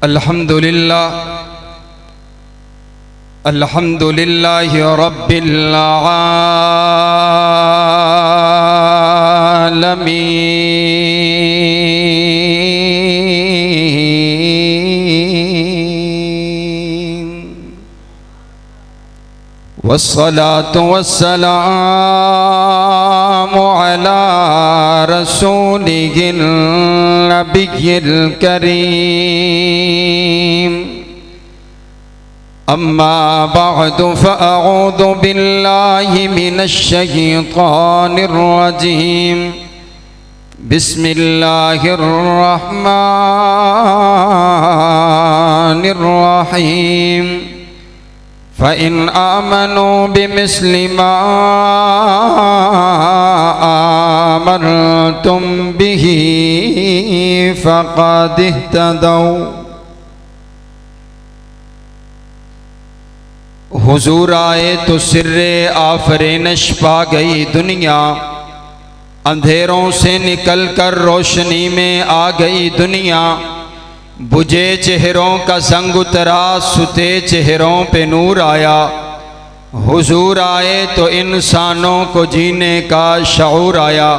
अल्हम्दुलिल्लाह अल्हम्दुलिल्लाहि रब्बिल आलमीन वस्सलातु वस्सलामु अला रसूलिहिन नबिय्यिल करीम अम्मा बअदु फ़अऊज़ु बिल्लाहि मिनश शैतानिर रजीम बिस्मिल्लाहिर रहमानिर रहीम फ़इन आमनू बिमिस्लि मा आमनतुम बिही फ़क़द इह्तदौ। हुजूर आए तो सिर्रे आफरीनश पा गई दुनिया, अंधेरों से निकल कर रोशनी में आ गई दुनिया। बुझे चेहरों का संग उतरा, सुते चेहरों पे नूर आया। हुजूर आए तो इंसानों को जीने का शऊर आया।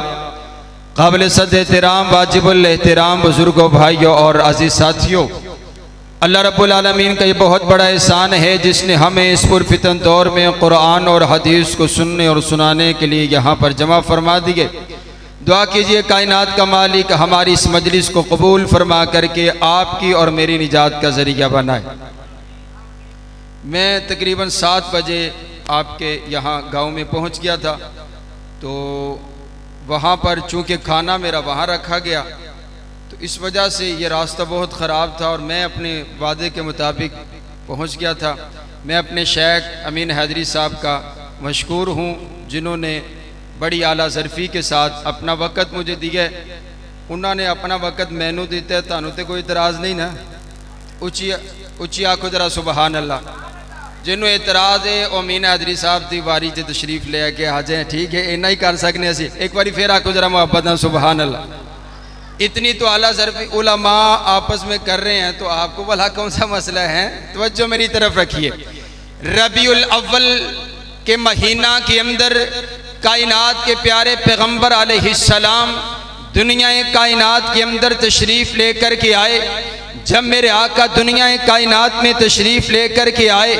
काबिल सद एहतराम वाजिबुल एहतराम बुजुर्गों, भाइयों और अजीज साथियों, अल्लाह रब्बुल आलमीन का ये बहुत बड़ा एहसान है जिसने हमें इस पुरफितन दौर में कुरान और हदीस को सुनने और सुनाने के लिए यहाँ पर जमा फरमा दिए। दुआ कीजिए कायनात का मालिक हमारी इस मजलिस को कबूल फरमा करके आपकी और मेरी निजात का ज़रिया बनाए। मैं तकरीबन 7 बजे आपके यहाँ गांव में पहुँच गया था, तो वहाँ पर चूँकि खाना मेरा वहाँ रखा गया, तो इस वजह से ये रास्ता बहुत ख़राब था और मैं अपने वादे के मुताबिक पहुँच गया था। मैं अपने शेख अमीन हैदरी साहब का मशकूर हूँ जिन्होंने बड़ी आला ज़रफ़ी के साथ अपना वक़्त मुझे दिया। उन्होंने अपना वक़्त मैनू दिता है, थानू तो कोई इतराज़ नहीं ना? उची आखो जरा सुबहान अल्लाह। जिन्हों एतराज़ है वो अमीन हैदरी साहब की वारी से तशरीफ़ ले के आ जाए, ठीक है, इन्ना ही कर सकने असी। एक बारी फिर आखो जरा मोहब्बत ना सुबहान अल्लाह। इतनी तो आला ज़रफ़ी उलमा आपस में कर रहे हैं, तो आपको भला कौन सा मसला है? तवज्जो मेरी तरफ रखिए। रबीउल अव्वल के महीना के अंदर कायनात के प्यारे पैगंबर अलैहिस्सलाम दुनिया कायनात के अंदर तशरीफ़ लेकर के आए। जब मेरे आका दुनिया कायनात में तशरीफ़ लेकर के आए,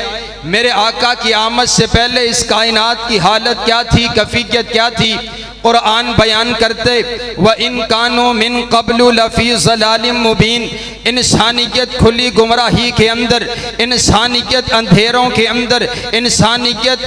मेरे आका की आमद से पहले इस कायनात की हालत क्या थी, कैफियत क्या थी? कुरान बयान करते व इन कानो मिन क़ब्लु लफ़ी ज़लालिम मुबीन। इंसानियत खुली गुमराही के अंदर, इंसानियत अंधेरों के अंदर, इंसानियत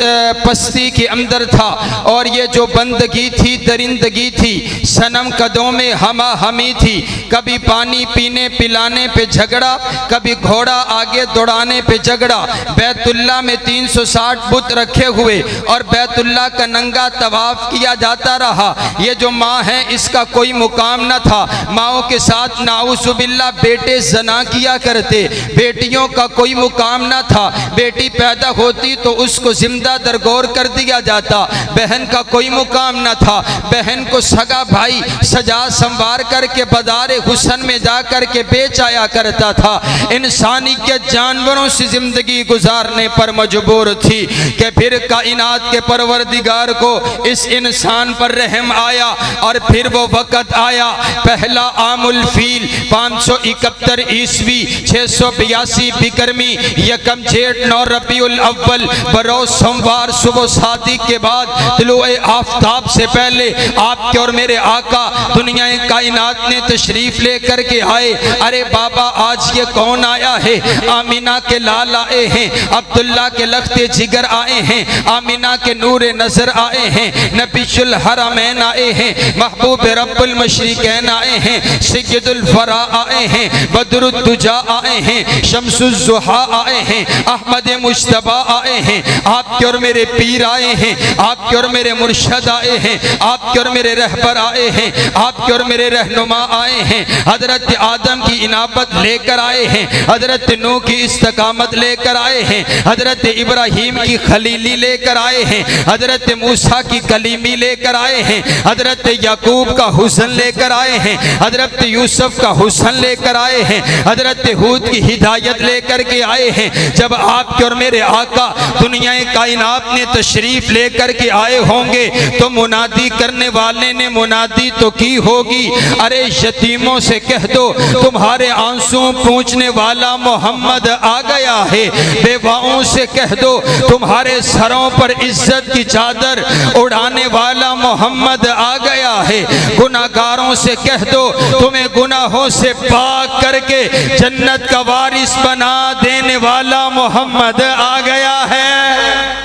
पस्ती के अंदर था। और ये जो बंदगी थी, दरिंदगी थी, सनम कदों में हमा हमी थी। कभी पानी पीने पिलाने पे झगड़ा, कभी घोड़ा आगे दौड़ाने पे झगड़ा। बैतुल्ला में 360 बुत रखे हुए और बैतुल्ला का नंगा तवाफ किया जाता रहा। ये जो माँ है इसका कोई मुकाम न था। माओं के साथ नाउज़ुबिल्लाह बेटे जना किया करते, बेटियों का कोई मुकाम न था। बेटी पैदा होती तो उसको जिंदा दरगोर कर दिया जाता। बहन का कोई मुकाम न था। बहन को सगा भाई सजा संवार करके बाज़ारे हुस्न में जा कर के बेच आया करता था। इंसानियत जानवरों से जिंदगी गुजारने पर मजबूर थी कि फिर कायनात के परवरदिगार को इस इंसान पर रहम आया और फिर वो वक़्त आया। पहला आमुल फील 571 ईस्वी 682 बिकरमी यकम जेठ 9 रबीउल अव्वल बरोज सोमवार सुबह शादी के बाद तुलुए आफ्ताब से पहले आपके और मेरे आका दुनिया कायनात ने तशरीफ लेकर के आए। अरे बाबा आज ये कौन आया है? आमीना के लाल आए हैं, अब्दुल्ला के लख्ते जिगर आए हैं, आमीना के नूरे नजर आए हैं, नबीशुल हरमैन आए हैं, महबूब रब्बुल मशरिकैन आए हैं, सय्यदुल फरा आए हैं, बदरुद्दुजा आए हैं, शम्सुज़्ज़ुहा आए हैं, अहमद मुश्तबा आए हैं। आपके और मेरे पीर आए हैं, आपके और मेरे मुर्शद आए हैं, आपके और मेरे रहबर आए हैं, आपके और मेरे रहनुमा आए हैं। हजरत आदम की इनाबत लेकर आए हैं, हजरत नूह की इस्तकामत लेकर आए हैं, हजरत इब्राहीम की खलीली लेकर आए हैं, हजरत मूसा की कलीमी लेकर आए हैं, हजरत याकूब का हुस्न लेकर आए हैं, हजरत यूसुफ का हुस्न लेकर आए आए हैं, हजरत हूद की हिदायत लेकर के आए हैं। जब आपके और मेरे आका दुनिया कायनात ने तशरीफ लेकर के आए होंगे तो मुनादी करने वाले ने मुनादी तो की होगी, अरे यतीमों से कह दो तुम्हारे आंसू पूंछने वाला मोहम्मद आ गया है। बेवाओं से कह दो तुम्हारे सरों पर इज्जत की चादर उड़ाने वाला मोहम्मद आ गया है। गुनाहगारों से कह दो तुम्हें गुनाहों से पाक करके जन्नत का वारिस बना देने वाला मोहम्मद आ गया है।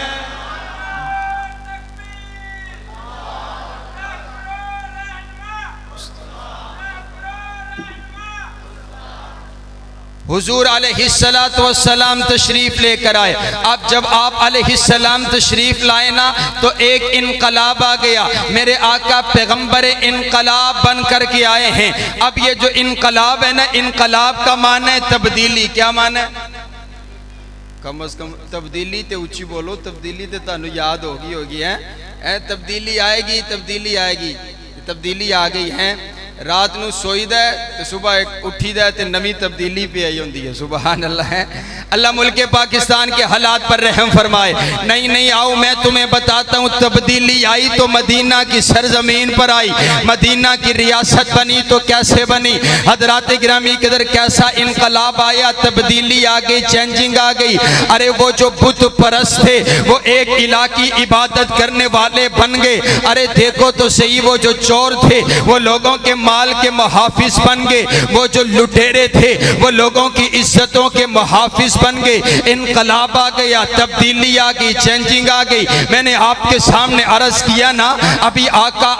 हुजूर अलैहिस्सलातु वस्सलाम तशरीफ लेकर आए। अब जब आप अलैहिस्सलाम तशरीफ लाए ना तो एक इनकलाब आ गया। मेरे आका पैगंबर इनकलाब बन कर के आए हैं। अब ये जो इनकलाब है ना, इनकलाब का माना है तब्दीली। क्या माना है? कम अज कम तब्दीली ते ऊंची बोलो, तब्दीली ते तानू याद होगी है। तब्दीली आएगी, तब्दीली आएगी, तब्दीली आ गई है। रात नू सोईदा है तो सुबह उठीदा है तो नवी तब्दीली पे आई होंदी है। सुभान अल्लाह है। अल्लाह मुल्क पाकिस्तान के हालात पर रहम फरमाए। नहीं नहीं, आओ मैं तुम्हें बताता हूँ। तब्दीली आई तो मदीना की सरजमीन पर आई। मदीना की रियासत बनी तो कैसे बनी? हजरात गिरामी के अंदर कैसा इनकलाब आया, तब्दीली आ गई, चेंजिंग आ गई। अरे वो जो बुत परस्त थे वो एक इलाकी इबादत करने वाले बन गए। अरे देखो तो सही, वो जो चोर थे वो लोगों के माल के मुहाफिज बन गए। वो जो लुटेरे थे वो लोगों की इज्जतों के मुहाफिज बन गए। इनकलाब आ गया, तब्दीली आ गई, चेंजिंग आ गई। मैंने आपके सामने अर्ज किया ना, अभी आका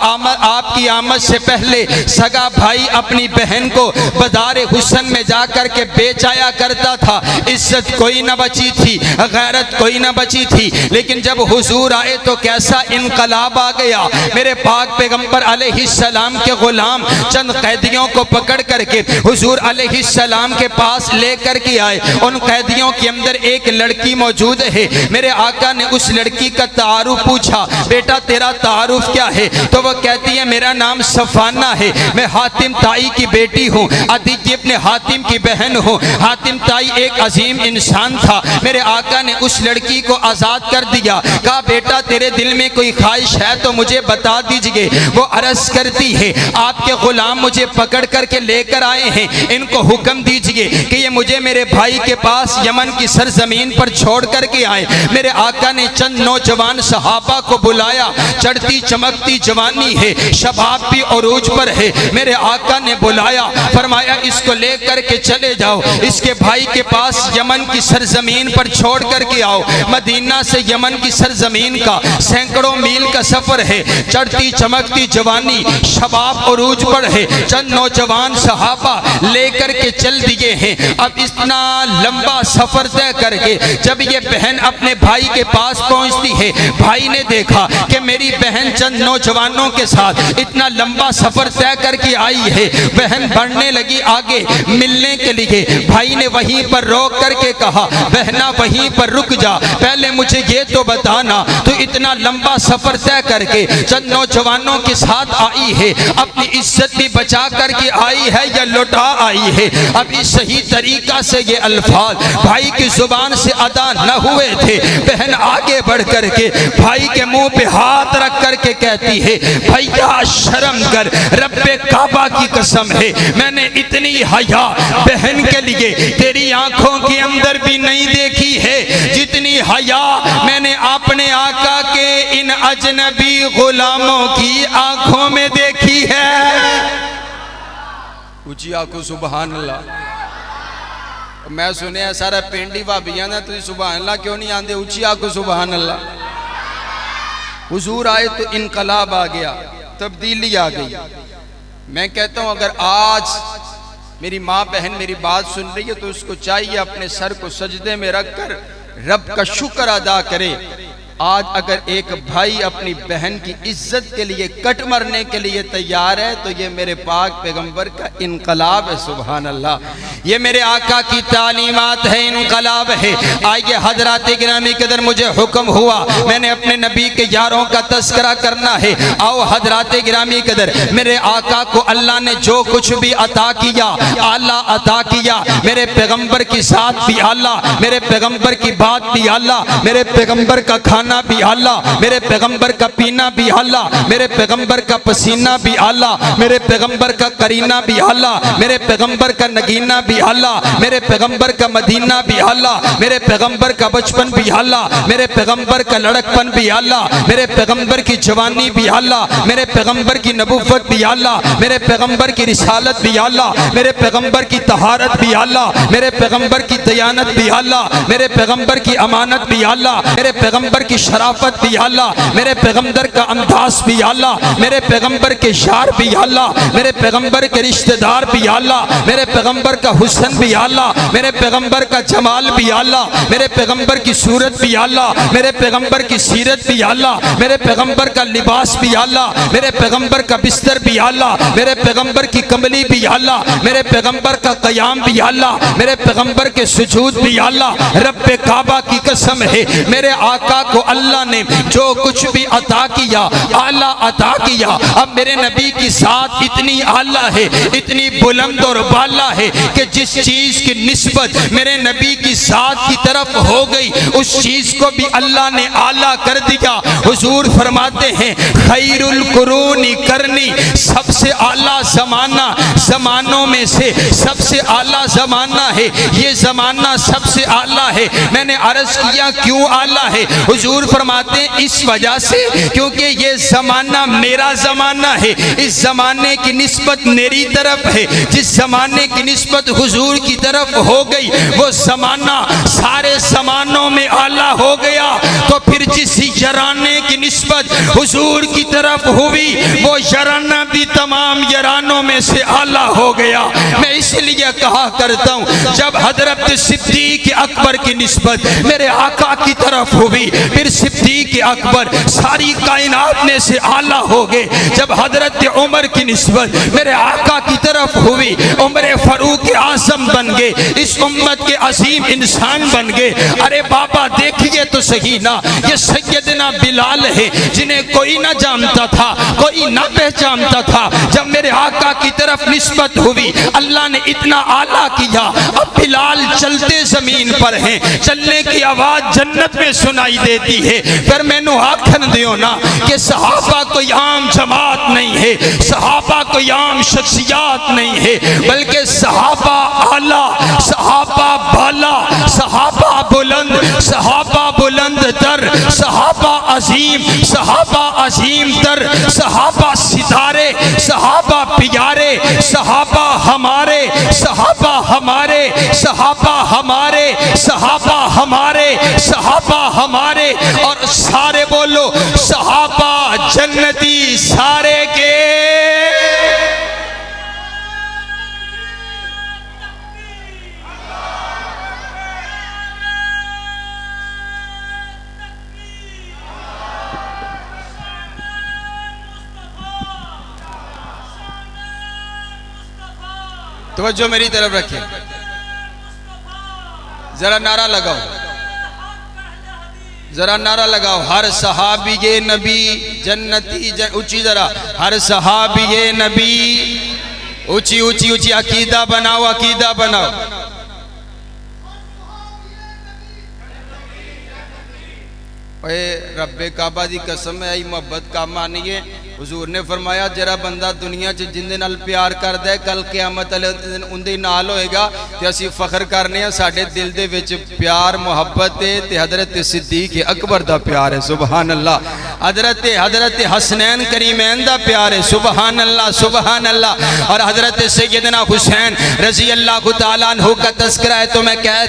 आपकी आमद से पहले सगा भाई अपनी बहन को बाज़ार हुस्न में जाकर के बेच आया करता था। इज्जत कोई ना बची थी, गैरत कोई ना बची थी। लेकिन जब हुजूर आए तो कैसा इनकलाब आ गया। मेरे पाक पैगंबर अलैहिस्सलाम के गुलाम चंद कैदियों को पकड़ करके हुजूर अलैहिस्सलाम के पास लेकर के आए। उन कैदियों के अंदर एक लड़की मौजूद है। मेरे आका ने उस लड़की का तारुफ पूछा, बेटा तेरा तारुफ क्या है? तो वो कहती है मेरा नाम सफाना है, मैं हातिम ताई की बेटी हूँ, अदीज इब्न हातिम की बहन हूँ। हातिम ताई एक अजीम इंसान था। मेरे आका ने उस लड़की को आज़ाद कर दिया। कहा बेटा तेरे दिल में कोई ख्वाहिश है तो मुझे बता दीजिए। वो अर्ज करती है आपके गुलाम मुझे पकड़ करके लेकर आए हैं, इनको हुक्म दीजिए कि ये मुझे मेरे भाई के पास यमन की सरजमीन पर छोड़ करके आए। मेरे आका ने चंद नौजवान सहाबा को बुलाया। चढ़ती चमकती जवानी है, शबाब भी उरूज पर है। मेरे आका ने बुलाया, फरमाया इसको लेकर के चले जाओ, इसके भाई के पास यमन की सरजमीन पर छोड़ करके आओ। मदीना से यमन की सरजमीन का सैकड़ों मील का सफर है। चढ़ती चमकती जवानी, शबाब उरूज पर है। चंद नौजवान सहाबा लेकर के चल दिए हैं। अब इतना लंबा सफर तय करके जब ये बहन अपने भाई के पास पहुंचती है, भाई ने देखा कि मेरी बहन चंद नौजवानों के साथ इतना लंबा सफर तय करके आई है। बहन बढ़ने लगी आगे मिलने के लिए। भाई ने वहीं पर रोक करके कहा, बहना वहीं पर रुक जा, पहले मुझे ये तो बताना तो इतना लंबा सफर तय करके चंद नौजवानों के साथ आई है, अपनी इज्जत भी बचा करके आई है या लौटा आई है? अभी सही तरीका से ये अल्फाज भाई की जुबान से अदा न हुए थे। बहन आगे बढ़ करके भाई के मुंह पे हाथ रख करके कहती है, भैया शर्म कर, रब्बे काबा की कसम है मैंने इतनी हया बहन के लिए तेरी आंखों के अंदर भी नहीं देखी है जितनी हया मैंने अपने आका के इन अजनबी गुलामों की आंखों में देखी है। ऊंची आंखों सुभान अल्लाह। मैं सुने सारा पिंड ही भाबियां ना, तुम सुभान अल्लाह क्यों नहीं आंदे? ऊंची आंखों सुभान अल्लाह। हुजूर आए तो इनकलाब आ गया, तब्दीली आ गई। मैं कहता हूं अगर आज मेरी माँ बहन मेरी बात सुन रही है तो उसको चाहिए अपने सर को सजदे में रख कर रब का शुक्र अदा करे आज अगर एक भाई अपनी बहन की इज्जत के लिए कट मरने के लिए तैयार है तो ये मेरे पाक पैगंबर का इनकलाब है। सुभान अल्लाह, ये मेरे आका की तालीमात है, इनकलाब है। आइए हजरात गिरामी कदर, मुझे हुक्म हुआ मैंने अपने नबी के यारों का तस्करा करना है। आओ हजरात गिरामी कदर, मेरे आका को अल्लाह ने जो कुछ भी अता किया आला अता किया। मेरे पैगंबर की साथ भी आला, मेरे पैगंबर की बात भी आला, मेरे पैगंबर का खाना भी आला, मेरे पैगंबर का पीना भी आला, मेरे पैगंबर का पसीना भी आला, मेरे पैगंबर का करीना भी आला, मेरे पैगंबर का नगीना भी आला, मेरे पैगंबर का मदीना भी आला, मेरे पैगंबर का बचपन भी आला, मेरे पैगंबर का लड़कपन भी आला, मेरे पैगंबर की जवानी भी आला, मेरे पैगंबर की नबूवत भी आला, मेरे पैगंबर की रिसालत भी आला, मेरे पैगंबर की तहारत भी आला, मेरे पैगंबर की दयानत भी आला, मेरे पैगंबर की अमानत भी आला, मेरे पैगंबर की शराफत भी आला, मेरे पैगंबर का अंदाज भी आला, मेरे पैगंबर के शार भी आला, मेरे पैगंबर के रिश्तेदार भी आला, मेरे पैगंबर का हुस्न भी आला, मेरे पैगंबर का जमाल भी आला, मेरे पैगंबर की सूरत भी आला, मेरे पैगंबर की सीरत भी आला, मेरे पैगंबर का लिबास भी आला, मेरे पैगंबर का बिस्तर भी आला, मेरे पैगंबर की कमली भी आला, मेरे पैगंबर का कयाम भी आला, मेरे पैगंबर के सुजूद भी आला। रब्बे काबा की कसम है, मेरे आका को अल्लाह ने जो कुछ भी अता किया आला अता किया। अब मेरे नबी की साथ इतनी आला है, इतनी बुलंद और बाला है कि जिस चीज की निस्बत मेरे नबी की साथ की तरफ हो गई उस चीज को भी अल्लाह ने आला कर दिया। हुजूर फरमाते हैं खैरुल कुरूनी करनी, सबसे आला जमाना जमानों में से सबसे आला जमाना है, ये जमाना सबसे आला है। मैंने अर्ज किया क्यों आला है? हुजूर फरमाते हैं इस वजह से क्योंकि ये जमाना मेरा जमाना है, इस जमाने की निस्बत मेरी तरफ है। जिस जमाने की निस्बत हुजूर की तरफ हो गई वो जमाना सारे जमानों में आला हो गया। तो फिर जिस यराने की निस्बत हुजूर की तरफ हुई वो यराना भी तमाम यरानों में से आला हो गया। मैं इसलिए कहा करता हूँ जब हजरत सिद्दीक अकबर की निस्बत मेरे आका की तरफ हुई फिर सिद्दीक अकबर सारी कायनात में से आला हो गए। जब हजरत उमर की निस्बत मेरे आका की तरफ हुई उमर फारूक आजम बन गए, इस उम्मत के अजीम इंसान बन गए। अरे बाबा देखिए तो सही ना, ये सैयदना बिलाल है जिन्हें कोई ना जानता था, कोई ना पहचानता था। जब मेरे आका की तरफ निस्बत हुई अल्लाह ने इतना आला किया। अब बिलाल चलते जमीन पर हैं, चलने की आवाज जन्नत में सुनाई देती है। पर मैनू आखन दियो ना कि सहाबा कोई आम जमात नहीं है, सहाबा कोई आम शख्सियात नहीं है, बल्कि सहाबा आला, सहाबा बाला, सहाबा बुलंद तर, सहाबा अजीम तर, सहाबा सितारे, सहाबा प्यारे, सहाबा हमारे, सहाबा हमारे, सहाबा हमारे, सहाबा हमारे, सहाबा हमारे और सारे बोलो सहाबा जन्नती सारे के। तवज्जो मेरी तरफ रखिए, जरा नारा लगाओ, जरा नारा लगाओ। हर सहाबी ये नबी जन्नती ऊंची जरा, हर सहाबी ये नबी, ऊंची ऊंची ऊंची अकीदा बनाओ, अकीदा बनाओ। रब्बे काबा दी कसम है, मोहब्बत काम आनी है। हुजूर ने फरमाया जरा बंदा दुनिया च जिंदे नाल प्यार करदा है कल क़यामत वाले दिन उंदे नाल होएगा। ते असीं फखर करने आ साडे दिल दे विच प्यार मुहब्बत है ते हजरत सिद्दीक अकबर दा प्यार है। सुबहान अल्लाह। हजरत हसनैन करीमैन दा प्यार है। सुबहान अल्लाह, सुबहान अल्लाह। और हजरत सैयदना हुसैन रजी अल्लाह तआला अन्हु का तस्करा है तो मैं कह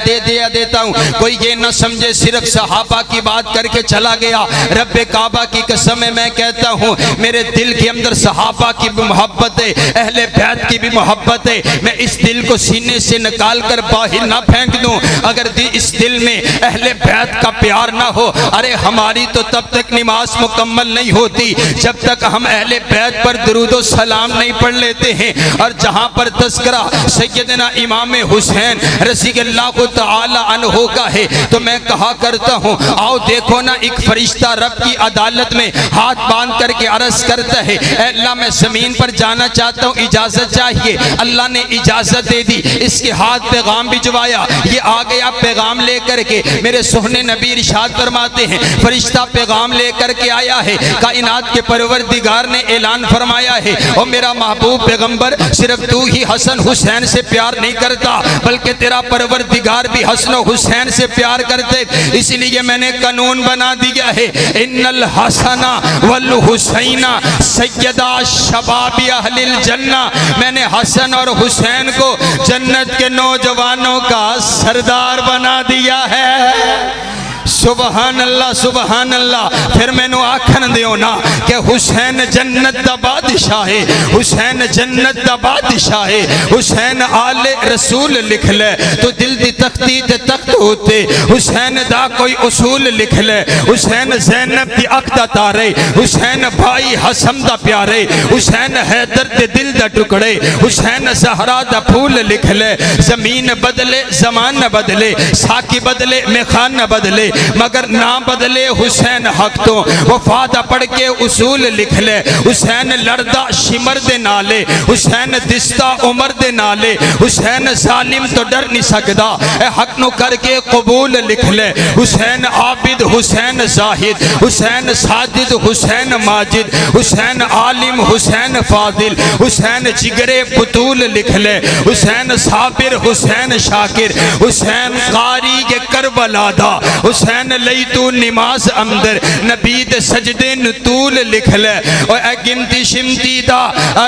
देता हूँ, कोई ये न समझे सिर्फ सहाबा की बात करके चला गया। रब्बे काबा की कसम मैं कहता हूँ मेरे मेरे दिल के अंदर सहाबा की भी मोहब्बत है, अहले बैत की भी मोहब्बत है, मैं इस दिल को सीने से निकाल कर बाहर ना फेंक दूं। अगर इस दिल में अहले बैत का प्यार ना हो, अरे हमारी तो तब तक नमाज मुकम्मल नहीं होती जब तक हम अहले बैत पर दुरूद सलाम नहीं पढ़ लेते हैं। और जहां पर तस्करा सैयदना इमाम हुसैन रज़ियल्लाहु तआला अन्हु का है, तो मैं कहा करता हूं, आओ देखो ना, एक फरिश्ता रब की अदालत में हाथ बांध करके अर्ज करता है, अल्लाह मैं जमीन पर जाना चाहता हूं, इजाजत चाहिए। अल्लाह ने इजाजत दे दी, इसके हाथ पैगाम भिजवाया, ये आ गया पैगाम लेकर के। मेरे सोहने नबी इरशाद फरमाते हैं, फरिश्ता पैगाम लेकर के आया है, कायनात के परवरदिगार ने ऐलान फरमाया है, और मेरा महबूब पैगंबर सिर्फ तू ही हसन हुसैन से प्यार नहीं करता, बल्कि तेरा परवरदिगार भी हसन हुसैन से प्यार करते। इसलिए मैंने कानून बना दिया है, इन्नल हसना वल हुसैना सैयदा शबाबी अहलिल जन्ना। मैंने हसन और हुसैन को जन्नत के नौजवानों का सरदार बना दिया है। सुबहान अल्लाह, सुबहान अल्लाह। फिर मैनू आखन दियो ना कि हुसैन जन्नत दा बादशाह है, हुसैन जन्नत दा बादशाह है, हुसैन आले रसूल लिख ले तो दिल दी तख्ती ते तख्त होते, हुसैन दा कोई उसूल लिख ले, हुसैन ज़ैनब दी अख दा तारे, हुसैन भाई हसन दा प्यारे, हुसैन हैदर दे दिल दा टुकड़े, हुसैन ज़हरा दा फूल लिख ले। जमीन बदले ज़मान न बदले, साकी बदले मेखान न बदले, मगर ना बदले हुसैन हक तो। वफादा पढ़ के उसूल लिख ले, हुसैन लड़दा शिमर दे नाले, हुसैन दिस्ता उमर दे नाले, हुसैन जालिम तो डर नहीं सकदा, हक नु करके कबूल लिख ले। हुसैन आबिद, हुसैन जाहिद, हुसैन साजिद, हुसैन माजिद, हुसैन आलिम, हुसैन फादिल, हुसैन जिगरे बुतूल लिख ले। हुसैन साबिर, हुसैन शाकिर, हुसैन कारी के करबला दा, हुसैन लई तू नमाज अंदर नबी दे सजदे नतूल लिख ले। और ए गिनती शिमती दा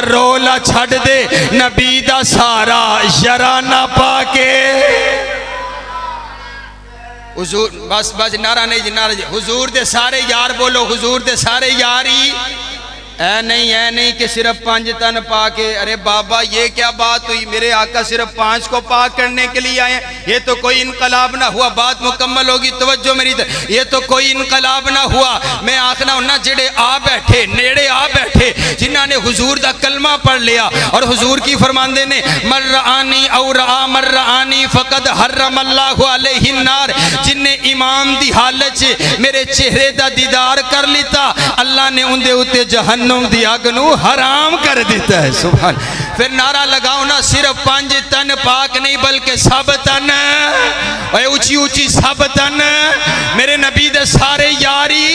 रोला छड़ दे, नबी दा सारा शराना पाके। हुजूर बस बस नारा नहीं जी, नारा जी। हुजूर दे सारे यार बोलो, हुजूर दे सारे यारी। ऐ नहीं कि सिर्फ 5 तन पा के। अरे बाबा ये क्या बात हुई, मेरे आका सिर्फ 5 को पाक करने के लिए आए, ये तो कोई इनकलाब ना हुआ। बात मुकम्मल होगी, तवज्जो मेरी, ये तो कोई इनकलाब ना हुआ। मैं आखना ना जेड़े आ बैठे नेड़े आ बैठे, जिन्हों ने हुजूर दा कलमा पढ़ लिया, और हुजूर की फरमांदे ने मर्रानी और मर्रानी फकद हर्रमल्लाहु अलैहि नार। जिन्ने इमाम दी हालत च मेरे चेहरे दा दीदार कर लिता, अल्लाह ने उनके उत्ते जहन्नम दी आग नू हराम कर दिता है। सुभान। फिर नारा लगाओ ना, सिर्फ 5 तन पाक नहीं बल्कि सब तन, ऊंची ऊंची सब तन मेरे नबी दे सारे यारी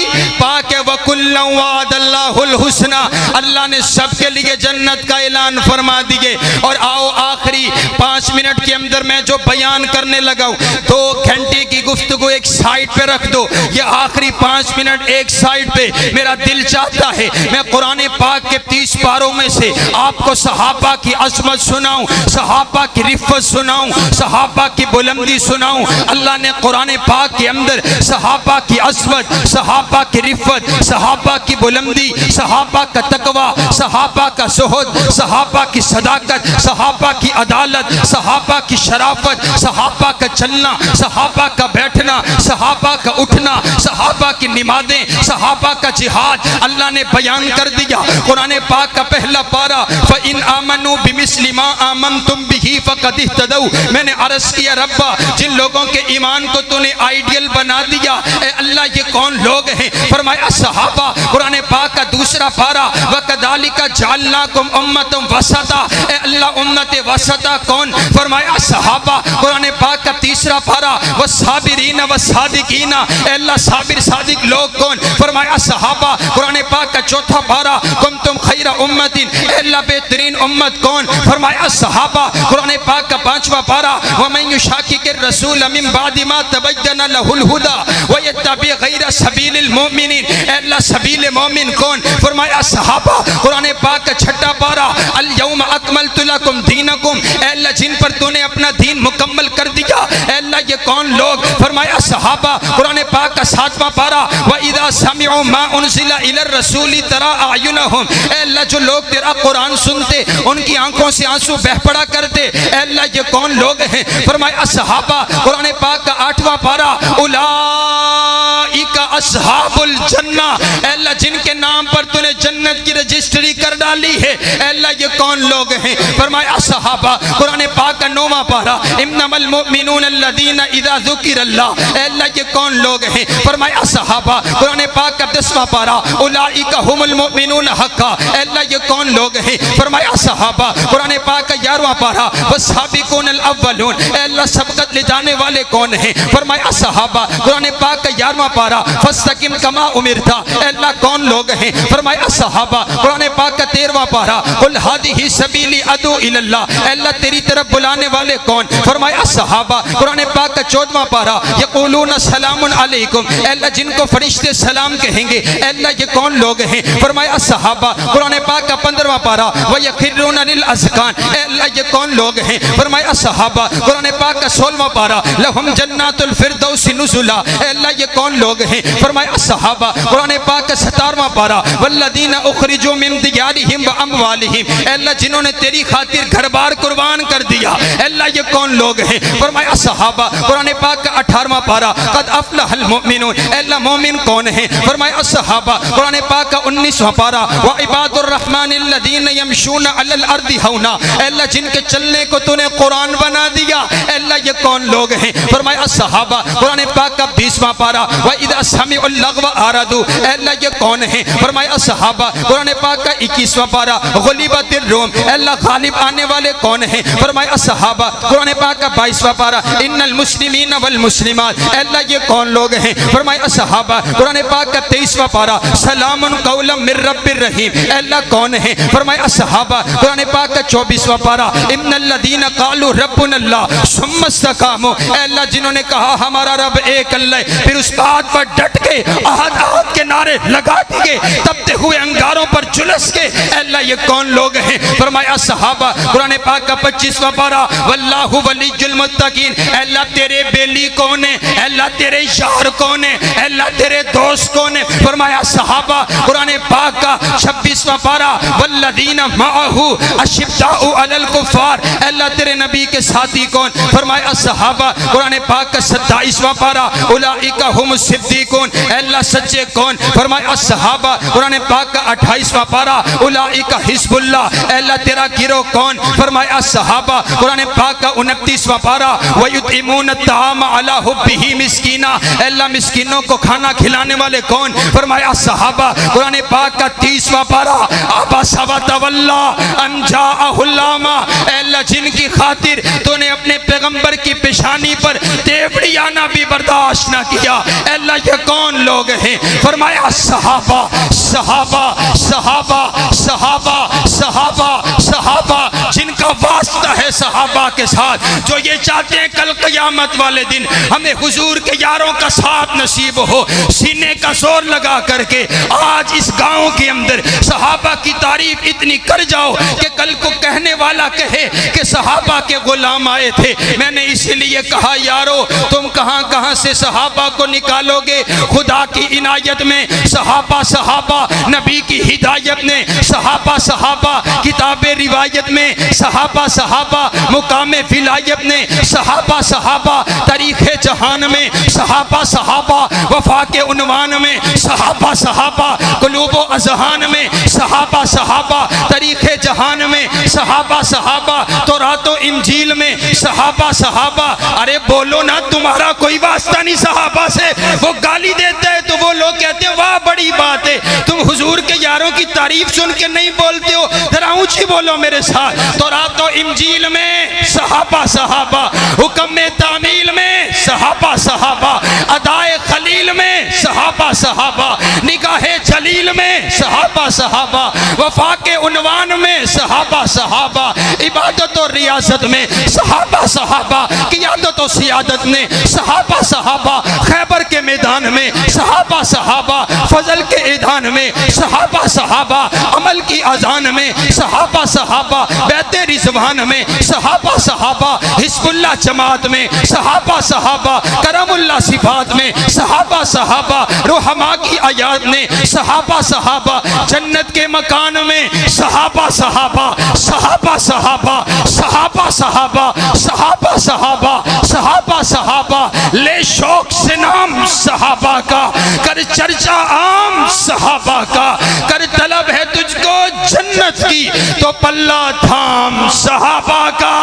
पाक है। वकुल्लु वादल्लाहुल हुस्ना, अल्लाह ने सबके लिए जन्नत का ऐलान फरमा दिए। और आओ आखिरी 5 मिनट के अंदर मैं जो बयान करने लगा हूं, 2 घंटे की गुफ्तगू एक साइड पे रख दो, ये आखिरी 5 मिनट एक साइड पे। मेरा दिल चाहता है मैं कुरान पाक के 30 पारों में से आपको सहाबा की अजमत सुनाऊं, सहाबा की रिफ़त सुनाऊं, सहाबा की बुलंदी सुनाऊं। अल्लाह ने कुरान पाक के अंदर सहाबा की अजमत, सहाबा की रिफ़त, सहाबा की बुलंदी, सहाबा का तकवा, सहाबा का ज़ुहद, सहाबा की सदाकत, सहाबा की अदालत, सहाबा की शराफत, सहाबा का चलना, सहाबा का बैठना, सहाबा का उठना, सहाबा की नमाज़ें, सहाबा का जिहाद अल्लाह ने बयान कर दिया। कुरान पाक का पहला पारा, फ़इन आमनू बिमिस्लि मा आमनतुम बिही फ़क़द इह्तदौ। मैंने अर्ज़ किया रब्बा, जिन लोगों के ईमान को तूने आइडियल बना दिया, ए अल्लाह ये कौन लोग हैं? फरमाया सहाबा। कुरान पाक का दूसरा पारा, वकदालिका जअलनाकुम उम्मतम वसता, ए अल्लाह उम्मत वसता कौन? फरमाया सहाबा। कुरान पाक का तीसरा पारा, वस्साबिरीन वस्सादिकीना, ए अल्लाह साबिर सादिक लोग कौन? फरमाया सहाबा। कुरान पाक का चौथा पारा, कुंतुम खैरा उम्मतिन, ए अल्लाह बेहतरीन उम्मत कौन? फरमाया सहाबा। कुरान पाक का 5वां पारा, वमन युशाकिकिर रसूल मिन बादि मा तबय्यना लहुल हुदा व यत्तबि गैरा सबीलिल मुमिनीन, ए अल्लाह सबील मोमिन कौन? फरमाया सहाबा। कुरान पाक का 6वां पारा, अल यौम अकमलतु लकुम दीनकुम, ए अल्लाह जिन पर तूने अपना दीन मुकम्मल कर दिया, ए अल्लाह ये कौन लोग? फरमाया फरमाया सहाबा कुरान पाक का 7वां पारा व इदा समिउ मा उनजिला इलर रसूली तरा आयुनहुम, ऐ अल्लाह जो लोग तेरा कुरान सुनते उनकी आंखों से आंसू बह पड़ा करते, ऐ अल्लाह ये कौन लोग हैं? फरमाया सहाबा कुरान पाक का 8वां पारा उलाइका अस्हाबुल जन्ना, ऐ अल्लाह जिनके नाम पर तूने जन्नत की रजिस्ट्री कर डाली है, ऐ अल्लाह ये कौन लोग हैं? फरमाया सहाबा कुरान पाक का 9वां पारा इन्नमल मुमिनून अल्लज़ीना इज़ा ज़ुकिरल्लाह, ऐ अल्लाह ये कौन लोग हैं? फरमाया सहाबा कुरान पाक का 10वां पारा उलाइका हुमुल मुमिनून हक्का, ऐ अल्लाह ये कौन लोग हैं? फरमाया सहाबा कुरान पाक का 11वां पारा वस्साबिकूनल अव्वलून, ऐ अल्लाह सबकत ले जाने वाले कौन हैं? फरमाया सहाबा कुरान पाक का 11वां पारा फस्तकिम कमा उमिरता, ऐ अल्लाह कौन लोग हैं? फरमाया सहाबा कुरान पाक का 13वां पारा कुल हादिही सबीली अदू इलल्लाह, ऐ अल्लाह तेरी तरफ बुलाने वाले कौन? फरमाया सहाबा कुरान पाक का 14वां पारा यक़ूलून सलामुन अलैकुम, ऐ अल्लाह जिनको फरिश्ते सलाम कहेंगे, ऐ अल्लाह ये कौन लोग हैं? फरमाया सहाबा कुरान पाक का 15वां पारा व यखिरूना लिल अज़कान, ऐ अल्लाह ये कौन लोग हैं? फरमाया सहाबा कुरान पाक का 16वां पारा लहुम जन्नातुल फिरदौस नुज़ुला, ऐ अल्लाह ये कौन लोग हैं? फरमाया सहाबा कुरान पाक का 17वां पारा वल्लज़ीना उखरिजू मिन दियारिहिम व अमवालिहिम, ऐ अल्लाह जिन्होंने तेरी खातिर घर बार कुर्बान कर दिया, ऐ अल्लाह ये कौन लोग हैं? फरमाया सहाबा कुरान पाक का 18वां पारा कद अफ़लहल मुमिनून, ऐ अल्लाह मोमिन कौन है? फरमाया सहाबा कुरान पाक का 19वां पारा व इबादुर रहमानिल्लज़ीना यमशूना अलल अर्दि हौना, ऐ अल्लाह जिनके चलने को तूने कुरान बना दिया, ऐ अल्लाह ये कौन लोग हैं? फरमाया सहाबा कुरान पाक का 20वां पारा व इदा समिउल लग़व आरदू, ऐ अल्लाह ये कौन है? फरमाया सहाबा कुरान पाक का 21वां पारा गुलिबतिर रूम, ऐ अल्लाह गालिब आने वाले कौन हैं? फरमाया सहाबा कुरान पाक का 22वां पारा इन्नल मुस्लिमीन वल मुस्लिमात, ऐ अल्लाह ये कौन लोग हैं? फरमाया सहाबा कुरान पाक का 23वां पारा सलामुन कौलम मिर रब्बिर रहीम, ऐ अल्लाह कौन है? फरमाया सहाबा कुरान पाक का 24वां पारा इन्नल्लज़ीना क़ालू रब्बुनल्लाह सुम्मा इस्तक़ामू, ऐ अल्लाह जिन्होंने कहा हमारा रब एक अल्लाह, फिर उस बात पर डट के अहद अहद के नारे लगा दिए, तपते हुए अंगारों पर झुलस के, ऐ अल्लाह ये कौन लोग हैं? फरमाया सहाबा कुरान पाक का 25वां पारा वल्लाहु वलियुल मुत्तकीन, ऐ अल्लाह तेरे बेली कौन है? ऐ अल्लाह तेरे यार कौन है? ऐ अल्लाह तेरे दोस्त कौन है? फरमाया सहाबा कुरान पाक का 26वां पारा वल्लज़ीना मअहू अशिद्दाउ अलल कुफ़ार, ऐ अल्लाह तेरे नबी के साथी कौन? फरमाया सहाबा कुरान पाक का 27वां पारा उलाइका हुमुस सिद्दीकून, ऐ अल्लाह सच्चे कौन? फरमाया सहाबा कुरान पाक का 28वां पारा उलाइका हिज़्बुल्लाह, ऐ अल्लाह तेरा गिरोह कौन? फरमाया सहाबा कुरान पाक का 29वां पारा वयुतइमून अत्ताम अला हुब्बिही मिस्कीना, ऐ अल्लाह मिस्कीनों को खाना खिलाने वाले कौन? फरमाया सहाबा कुरान पाक का 30वां पारा अबसा व तवल्ला अन जाअहुल आमा, ऐ अल्लाह जिनकी खातिर तूने अपने पैगंबर की पेशानी पर तेवड़ी आना भी बर्दाश्त ना किया, ऐ अल्लाह ये कौन लोग हैं? फरमाया सहाबा सहाबा सहाबा सहाबा सहाबा सहाबा जिनका वास्ता है सहाबा के साथ, जो ये चाहते हैं कल क़यामत वाले दिन हमें हुजूर के यारों का साथ नसीब हो, सीने का जोर लगा करके आज इस गांव के अंदर सहाबा की तारीफ इतनी कर जाओ कि कल को कहने वाला कहे कि सहाबा के गुलाम आए थे। मैंने इसलिए कहा यारो तुम कहां कहां से सहाबा को निकालोगे? खुदा की इनायत में सहाबा सहाबा, नबी की हिदायत ने सहाबा सहाबा, किताब रिवायत में सहाबा सहाबा, मुकाम विलायत ने सहाबा सहाबा, तारीख़े जहान में सहाबा सहाबा, वफा के उन्वान में सहाबा सहाबा, क़ुलूब-ओ अज़हान में सहाबा सहाबा, तारीख़े जहान में सहाबा सहाबा, तौरात और इंजील में सहाबा सहाबा। अरे बोलो ना, तुम्हारा कोई वास्ता नहीं सहाबा से। वो गाली देता है तो वो लोग कहते हैं वाह बड़ी बात है। तुम हुजूर के यारों की तारीफ सुन के नहीं बोलते हो, जरा ऊंची बोलो मेरे साथ। तौरात और इंजील में सहाबा सहाबा, हुक्म में तामील में सहाबा सहाबा, अदाए खलील में सहाबा सहाबा, निगाहे जलील में सहाबा सहाबा, वफा के उन्वान में सहाबा सहाबा, इबादत और रियाजत में सहाबा सहाबा, क़ियादत और सियादत में सहाबा सहाबा, खैबर के मैदान में सहाबा सहाबा, फजल के ईदान में सहाबा सहाबा, अमल की अजान में सहाबा सहाबा, बैते रिजवान में सहाबा सहाबा, हिस्बुल्लाह जमात में सहाबा सहाबा, करमुल्लाह सिफात में सहाबा सहाबा, रुहमा की आयात में सहाबा सहाबा, जन्नत के मकान में सहाबा सहाबा, सहाबा सहाबा, सहाबा सहाबा, सहाबा सहाबा, सहाबा सहाबा, ले शौक से नाम सहाबा का, कर चर्चा आम सहाबा का, कर तलब है तुझको जन्नत की तो पल्ला थाम सहाबा का।